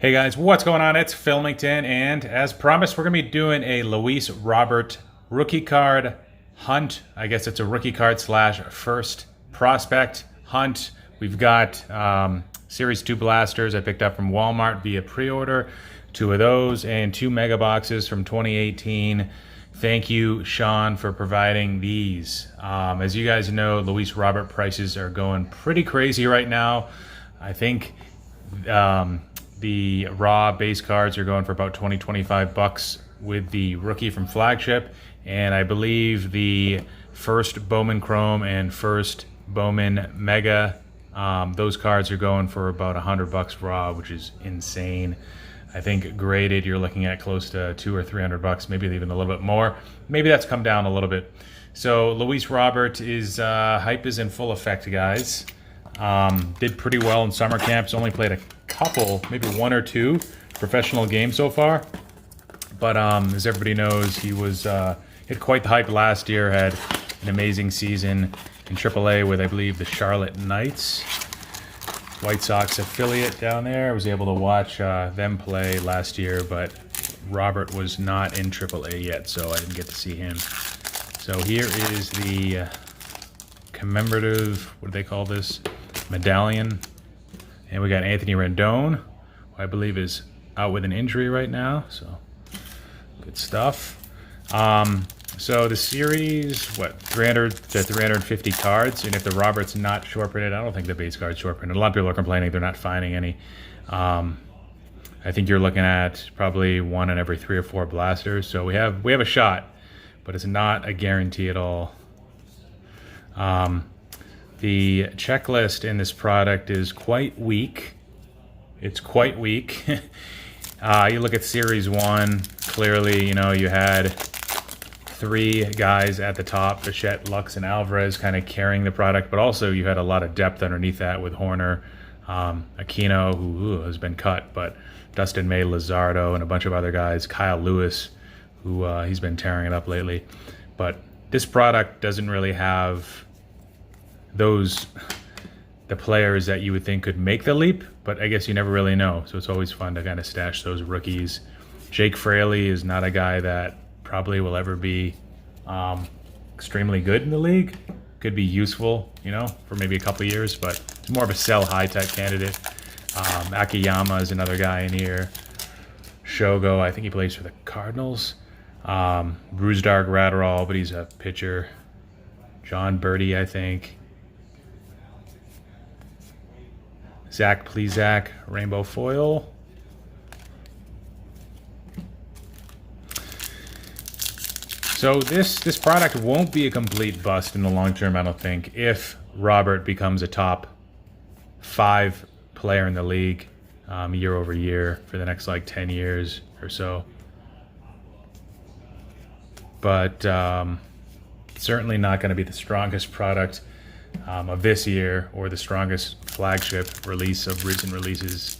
Hey guys, what's going on? It's Filmington, and as promised, we're going to be doing a Luis Robert rookie card hunt. I guess it's a rookie card slash first prospect hunt. We've got Series 2 blasters I picked up from Walmart via pre-order. 2 of those and 2 mega boxes from 2018. Thank you, Sean, for providing these. As you guys know, Luis Robert prices are going pretty crazy right now. I think the raw base cards are going for about 20-25 bucks with the rookie from Flagship, and I believe the first Bowman Chrome and first Bowman Mega, those cards are going for about 100 bucks raw, which is insane. I think graded you're looking at close to 200 or 300 bucks, maybe even a little bit more. Maybe that's come down a little bit. So Luis Robert is hype is in full effect, guys. Did pretty well in summer camps. Only played a couple, maybe 1 or 2 professional games so far. But as everybody knows, he was hit quite the hype last year. Had an amazing season in AAA with, I believe, the Charlotte Knights, White Sox affiliate down there. I was able to watch them play last year, but Robert was not in AAA yet, so I didn't get to see him. So here is the commemorative, what do they call this? Medallion. And we got Anthony Rendon, who I believe is out with an injury right now, so good stuff. So the series, what, 300 to 350 cards, and if the Robert's not short printed, I don't think the base card's short printed. A lot of people are complaining they're not finding any. I think you're looking at probably 1 in every 3 or 4 blasters, so we have a shot, but it's not a guarantee at all. The checklist in this product is quite weak. It's quite weak. You look at Series 1, clearly, you know, you had 3 guys at the top, Bichette, Lux, and Alvarez kind of carrying the product, but also you had a lot of depth underneath that with Horner, Aquino, who has been cut, but Dustin May, Luzardo, and a bunch of other guys, Kyle Lewis, who he's been tearing it up lately. But this product doesn't really have the players that you would think could make the leap, but I guess you never really know, so it's always fun to kind of stash those rookies. Jake Fraley is not a guy that probably will ever be extremely good in the league. Could be useful, you know, for maybe a couple years, but it's more of a sell high type candidate. Akiyama is another guy in here. Shogo, I think he plays for the Cardinals. Brusdar Gratterall, but he's a pitcher. John Birdie, I think. Zach Plezak, Rainbow Foil. So this product won't be a complete bust in the long term, I don't think, if Robert becomes a top 5 player in the league year over year for the next like 10 years or so. But certainly not going to be the strongest product of this year, or the strongest flagship release of recent releases,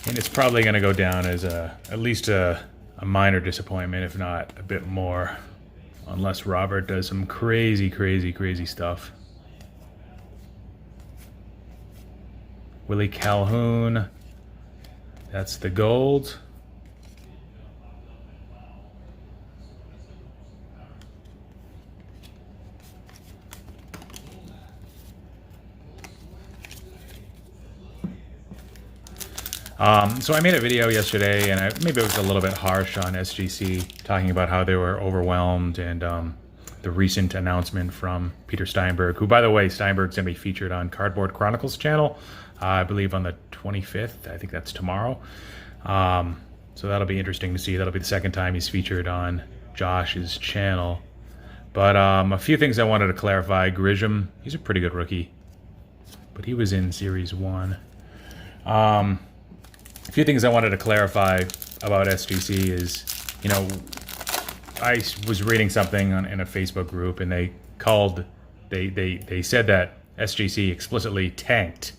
and it's probably going to go down as at least a minor disappointment, if not a bit more, unless Robert does some crazy stuff. Willie Calhoun, that's the gold. So I made a video yesterday, and maybe it was a little bit harsh on SGC, talking about how they were overwhelmed, and the recent announcement from Peter Steinberg, who, by the way, Steinberg's going to be featured on Cardboard Chronicles channel, I believe on the 25th. I think that's tomorrow. So that'll be interesting to see. That'll be the second time he's featured on Josh's channel. But a few things I wanted to clarify. Grisham, he's a pretty good rookie, but he was in Series 1. A few things I wanted to clarify about SGC is, you know, I was reading something in a Facebook group, and they said that SGC explicitly tanked.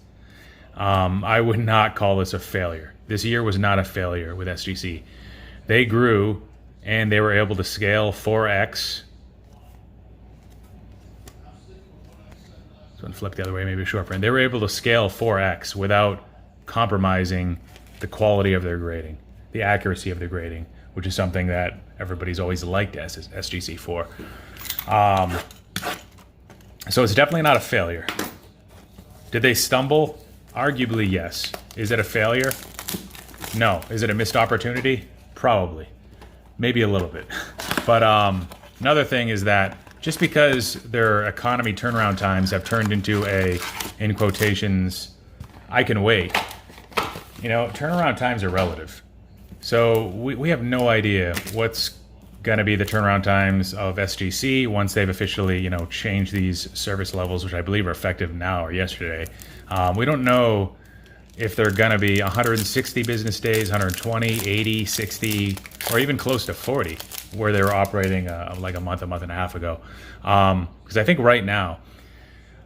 I would not call this a failure. This year was not a failure with SGC. They grew, and they were able to scale 4x. So flip the other way, maybe a short print. They were able to scale 4x without compromising the quality of their grading, the accuracy of their grading, which is something that everybody's always liked SGC for. So it's definitely not a failure. Did they stumble? Arguably, yes. Is it a failure? No. Is it a missed opportunity? Probably. Maybe a little bit. But another thing is that just because their economy turnaround times have turned into a, in quotations, I can wait, you know, turnaround times are relative. So we have no idea what's going to be the turnaround times of SGC once they've officially, you know, changed these service levels, which I believe are effective now or yesterday. We don't know if they're going to be 160 business days, 120, 80, 60, or even close to 40, where they were operating like a month and a half ago. Because I think right now,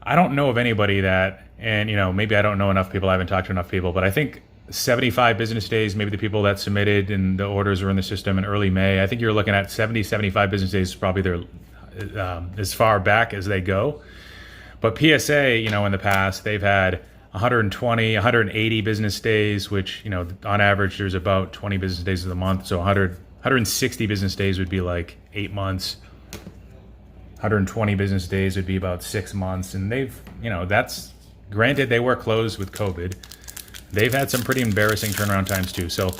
I don't know of anybody that, and you know, maybe I don't know enough people, I haven't talked to enough people, but I think 75 business days, maybe the people that submitted and the orders are in the system in early May, I think you're looking at 70, 75 business days is probably their as far back as they go. But PSA, you know, in the past, they've had 120, 180 business days, which, you know, on average, there's about 20 business days of the month. So 160 business days would be like 8 months. 120 business days would be about 6 months. And they've, you know, that's, granted, they were closed with COVID. They've had some pretty embarrassing turnaround times too. So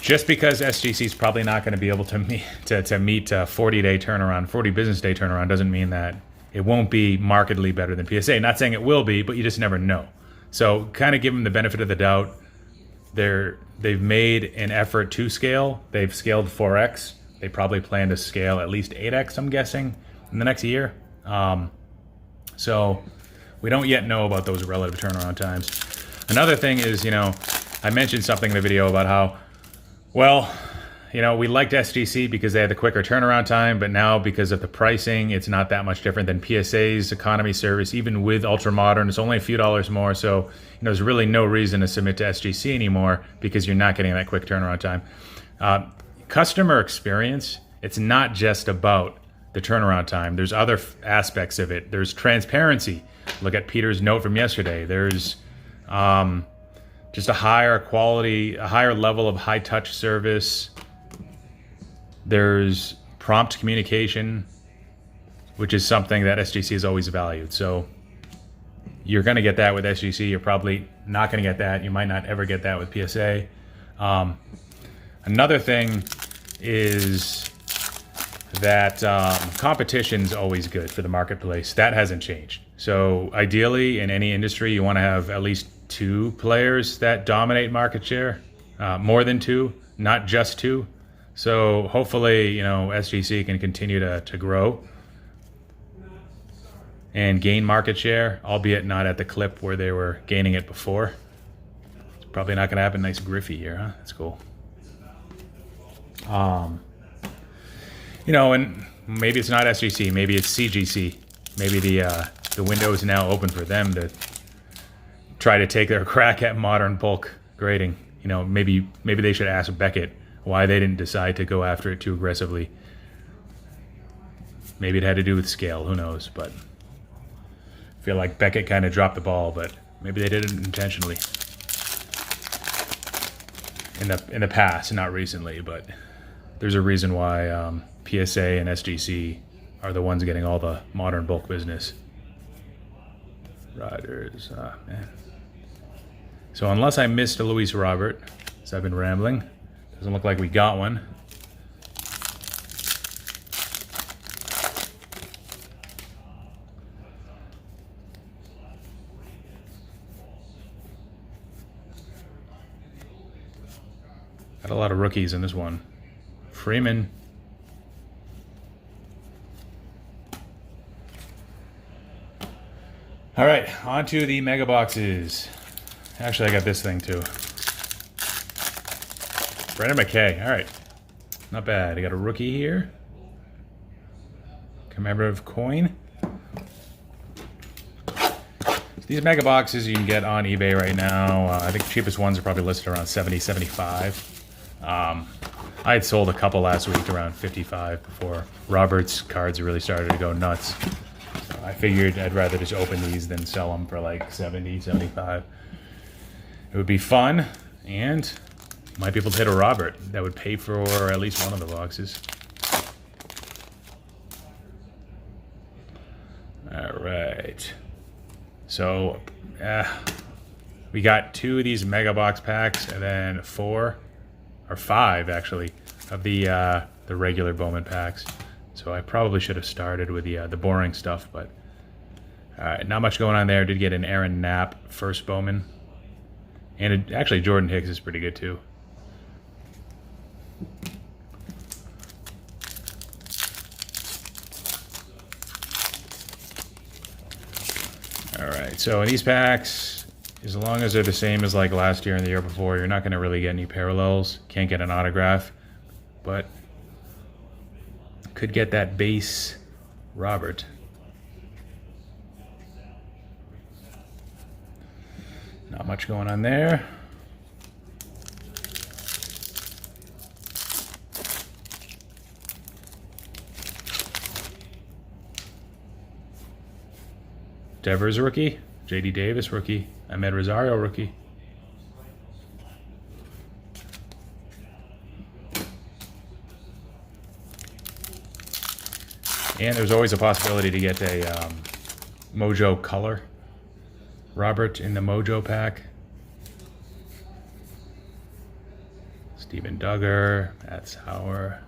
just because SGC is probably not going to be able to meet a 40-day turnaround, 40 business day turnaround, doesn't mean that it won't be markedly better than PSA. Not saying it will be, but you just never know. So kind of give them the benefit of the doubt. They've made an effort to scale. They've scaled 4x. They probably plan to scale at least 8x, I'm guessing, in the next year. So we don't yet know about those relative turnaround times. Another thing is, you know, I mentioned something in the video about how, well, you know, we liked SGC because they had the quicker turnaround time, but now because of the pricing, it's not that much different than PSA's economy service. Even with ultra modern, it's only a few dollars more. So, you know, there's really no reason to submit to SGC anymore because you're not getting that quick turnaround time. Customer experience, it's not just about the turnaround time. There's other aspects of it. There's transparency. Look at Peter's note from yesterday. There's just a higher quality, a higher level of high touch service. There's prompt communication, which is something that SGC has always valued. So you're going to get that with SGC. You're probably not going to get that. You might not ever get that with PSA. Another thing is that competition's always good for the marketplace. That hasn't changed. So ideally, in any industry, you want to have at least 2 players that dominate market share, more than 2, not just 2. So hopefully, you know, SGC can continue to grow and gain market share, albeit not at the clip where they were gaining it before. It's probably not going to happen. Nice Griffey here, huh? That's cool. You know, and maybe it's not SGC, maybe it's CGC. Maybe the window is now open for them to try to take their crack at modern bulk grading. You know, maybe they should ask Beckett why they didn't decide to go after it too aggressively. Maybe it had to do with scale, who knows, but I feel like Beckett kind of dropped the ball, but maybe they did it intentionally. In the past, not recently, but there's a reason why PSA and SGC are the ones getting all the modern bulk business. Riders, man. So unless I missed a Luis Robert, as I've been rambling, doesn't look like we got one. Got a lot of rookies in this one. Freeman. All right, on to the mega boxes. Actually, I got this thing too. Brendan McKay. All right, not bad. I got a rookie here. Commemorative coin. These mega boxes you can get on eBay right now. I think the cheapest ones are probably listed around 70, 75. I had sold a couple last week around 55 before Robert's cards really started to go nuts. So I figured I'd rather just open these than sell them for like 70, 75. It would be fun, and might be able to hit a Robert. That would pay for at least one of the boxes. All right. So, we got 2 of these mega box packs, and then 4 or 5 actually of the regular Bowman packs. So I probably should have started with the boring stuff, but all right, not much going on there. Did get an Aaron Knapp first Bowman, and actually Jordan Hicks is pretty good too. All right, so in these packs, as long as they're the same as like last year and the year before, you're not going to really get any parallels. Can't get an autograph, but could get that base Robert. Not much going on there. Devers rookie, J.D. Davis rookie, Ahmed Rosario rookie. And there's always a possibility to get a Mojo color Robert in the Mojo pack. Steven Duggar, Matt Sauer.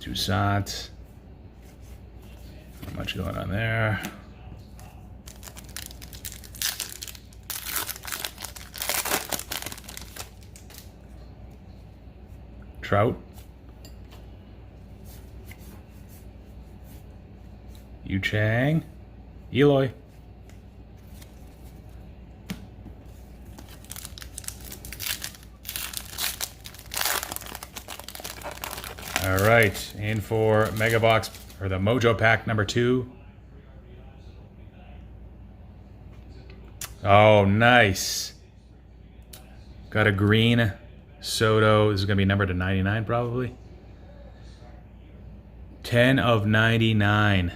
Toussaint. Not much going on there. Trout. Yu Chang. Eloy. All right, and for Mega Box, or the Mojo Pack number 2. Oh, nice. Got a green Soto. This is going to be numbered to 99 probably. 10 of 99.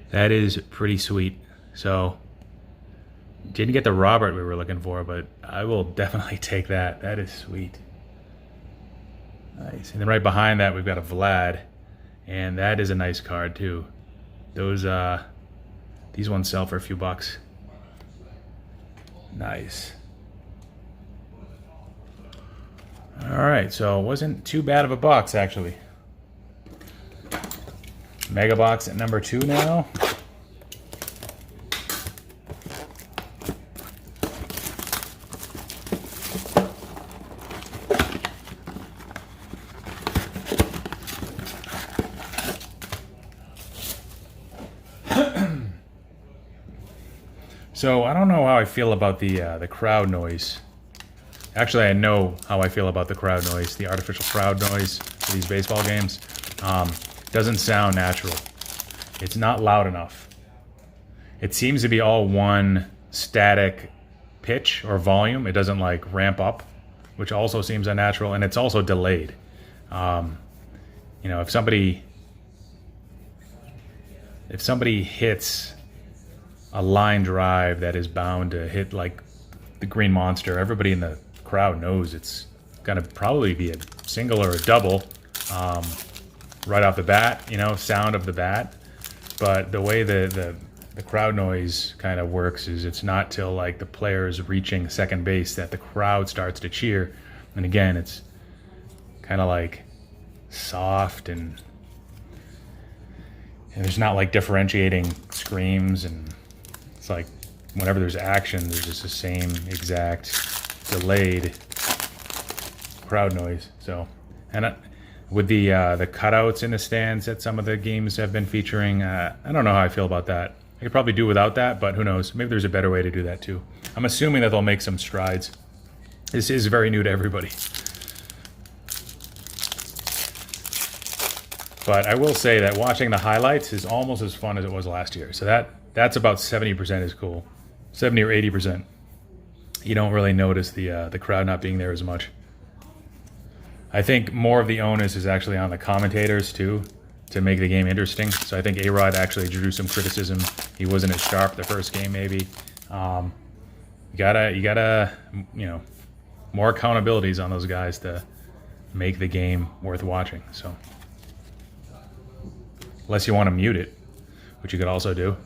That is pretty sweet. So, didn't get the Robert we were looking for, but I will definitely take that. That is sweet. Nice. And then right behind that, we've got a Vlad. And that is a nice card, too. Those, these ones sell for a few bucks. Nice. All right, so it wasn't too bad of a box, actually. Mega box at number 2 now. So I don't know how I feel about the crowd noise. Actually, I know how I feel about the crowd noise, the artificial crowd noise for these baseball games. Doesn't sound natural. It's not loud enough. It seems to be all one static pitch or volume. It doesn't like ramp up, which also seems unnatural, and it's also delayed. You know, if somebody hits a line drive that is bound to hit like the Green Monster, everybody in the crowd knows it's gonna probably be a single or a double right off the bat, you know, sound of the bat. But the way the crowd noise kind of works is it's not till like the player is reaching second base that the crowd starts to cheer. And again, it's kind of like soft and there's not like differentiating screams, and it's like whenever there's action, there's just the same exact delayed crowd noise. So, and with the cutouts in the stands that some of the games have been featuring, I don't know how I feel about that. I could probably do without that, but who knows? Maybe there's a better way to do that too. I'm assuming that they'll make some strides. This is very new to everybody. But I will say that watching the highlights is almost as fun as it was last year. So that's about 70% is cool. 70 or 80%. you don't really notice the crowd not being there as much. I think more of the onus is actually on the commentators too, to make the game interesting. So I think A-Rod actually drew some criticism. He wasn't as sharp the first game, maybe. You gotta, you know, more accountabilities on those guys to make the game worth watching. So, unless you want to mute it, which you could also do,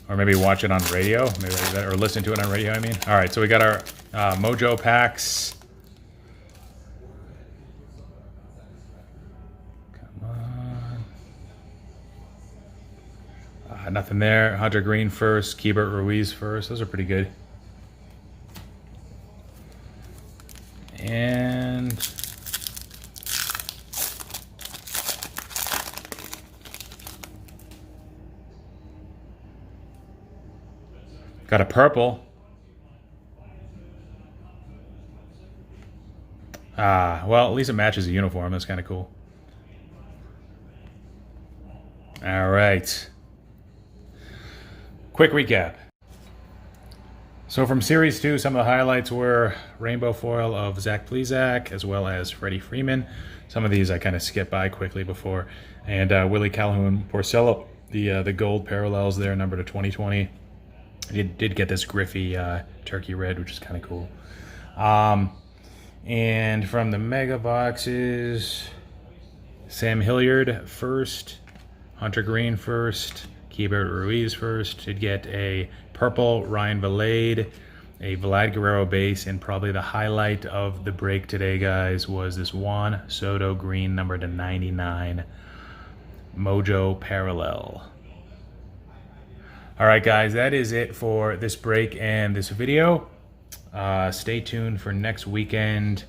or maybe watch it on radio, maybe that, or listen to it on radio. I mean, all right. So we got our Mojo packs. Come on. Nothing there. Hunter Green first. Keibert Ruiz first. Those are pretty good. And got a purple. Well, at least it matches the uniform. That's kind of cool. All right. Quick recap. So from Series 2, some of the highlights were rainbow foil of Zach Plesac, as well as Freddie Freeman. Some of these I kind of skipped by quickly before. And Willie Calhoun Porcello, the gold parallels there, number to 2020. It did get this Griffey turkey red, which is kind of cool. And from the mega boxes, Sam Hilliard first, Hunter Green first, Keibert Ruiz first. Did get a purple Ryan Valade, a Vlad Guerrero base, and probably the highlight of the break today, guys, was this Juan Soto green number to 99 Mojo parallel. All right, guys, that is it for this break and this video. Stay tuned for next weekend.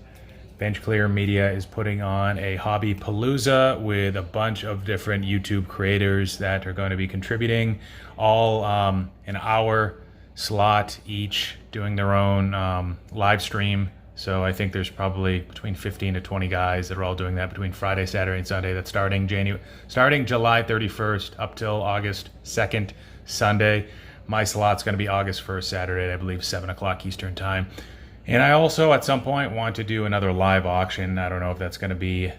Bench Clear Media is putting on a hobby palooza with a bunch of different YouTube creators that are going to be contributing, all an hour slot each, doing their own live stream. So I think there's probably between 15 to 20 guys that are all doing that between Friday, Saturday, and Sunday. That's starting July 31st up till August 2nd, Sunday. My slot's going to be August 1st, Saturday, I believe 7 o'clock Eastern time. And I also, at some point, want to do another live auction. I don't know if that's going to be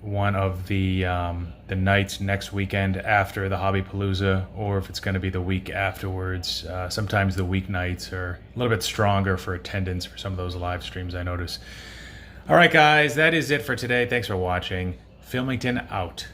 one of the nights next weekend after the Hobby Palooza, or if it's going to be the week afterwards. Sometimes the weeknights are a little bit stronger for attendance for some of those live streams, I notice. All right, guys, that is it for today. Thanks for watching. Filmington out.